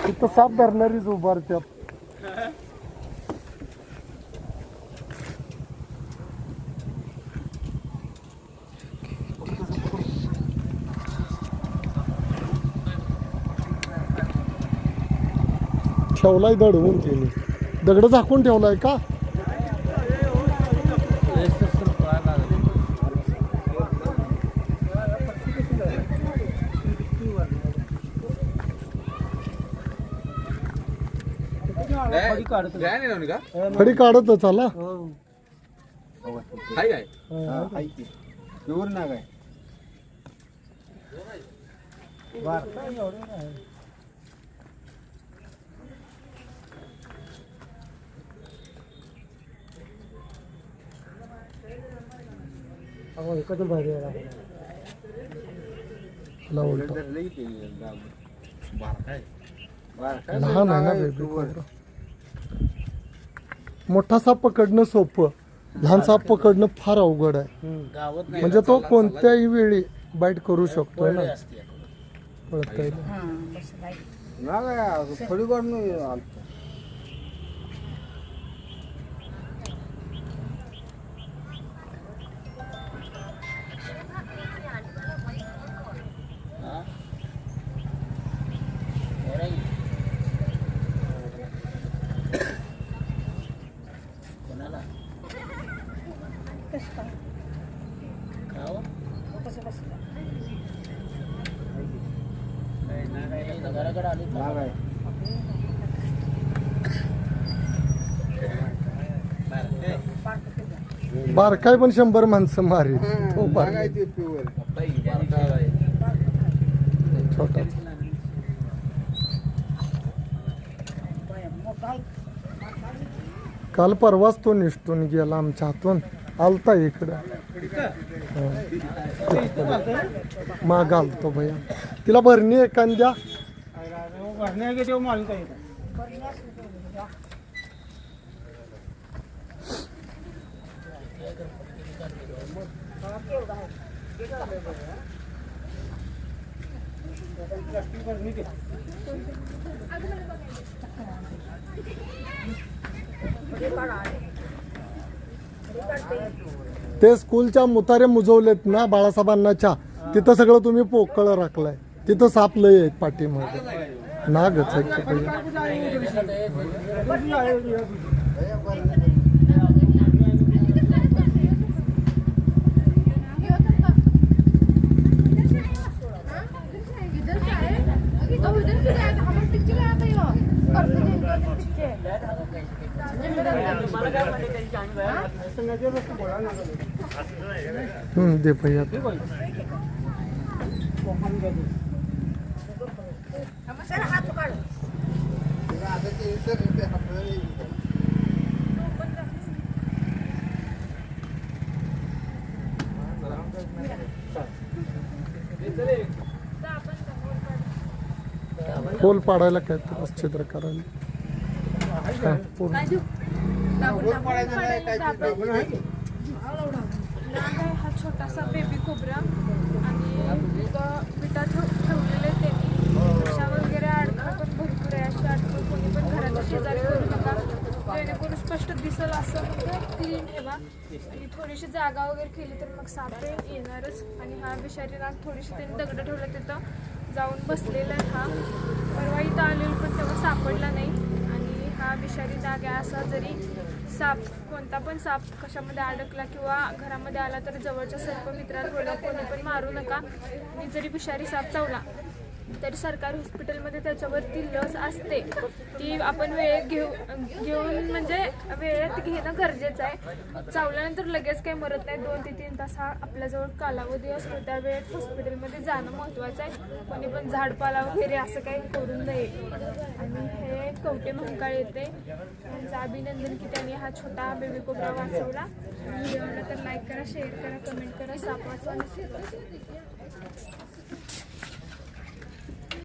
तिथं साप धरणारीच उभारत्यात. ठेवलाय दडवून त्याने. दगड झाकून ठेवलाय का? खडी काढत चाला. लहान आहे ना बेबी कोब्रा. मोठा साप पकडणं सोपं, लहान साप पकडणं फार अवघड आहे. म्हणजे तो कोणत्याही वेळी बाईट करू शकतो ना. पळता येईल. बारकाय पण 100 माणसं मारी. छोटा काल परवाच तो निष्ठून गेला आमच्या हातून. आलता इकडं माग आलतो भैया. तिला भरणी एखाद्या ते स्कूलच्या मुतारे मुजवलेत ना बाळासाहेबांनाच्या, तिथं सगळं तुम्ही पोकळ राखलाय. तिथं साप लय आहेत पाठीमध्ये. नागच आहे. दे भैया. खोल पाडायला काय त्रास, छिद्र करायला. हा छोटासा बेबी कोब्रा आणि बिटा ठेवलेले त्यांनी. अशा वगैरे अडकं पण भरपूर आहे. अशी अडकं कोणी पण घराच्या शेजारी करू नका, जेणेकरून स्पष्ट दिसल असं म्हणजे क्लीन ठेवा. आणि थोडीशी जागा वगैरे केली तर मग साप येणारच. आणि हा विषारी नाग थोडीशी त्यांनी दगड ठेवलं तिथं जाऊन बसलेला आहे. हा परवा इथं आलेलो पण तेव्हा सापडला नाही. आणि हा विषारी नाग आहे. असा जरी साप कोणता पण साप कशामध्ये अडकला किंवा घरामध्ये आला तर जवळच्या सर्प मित्रांकडून कोणी पण मारू नका. आणि जरी विषारी साप चावला तरी सरकारी हॉस्पिटलमध्ये त्याच्यावरती लस असते, ती आपण वेळेत घेऊन म्हणजे वेळेत घेणं गरजेचं आहे. चावल्यानंतर लगेच काही मरत नाही. 2 ते 3 तास हा आपल्याजवळ कालावधी असतो. त्या वेळेत हॉस्पिटलमध्ये जाणं महत्त्वाचं आहे. कोणी पण झाडपाला वगैरे असं काही करू नये. आणि हे कवटे महाकाळ येते. त्यांचं अभिनंदन की त्यांनी हा छोटा बेबी कोब्रा वाचवला. व्हिडिओला तर लाईक करा, शेअर करा, कमेंट करा. साप वाचवा.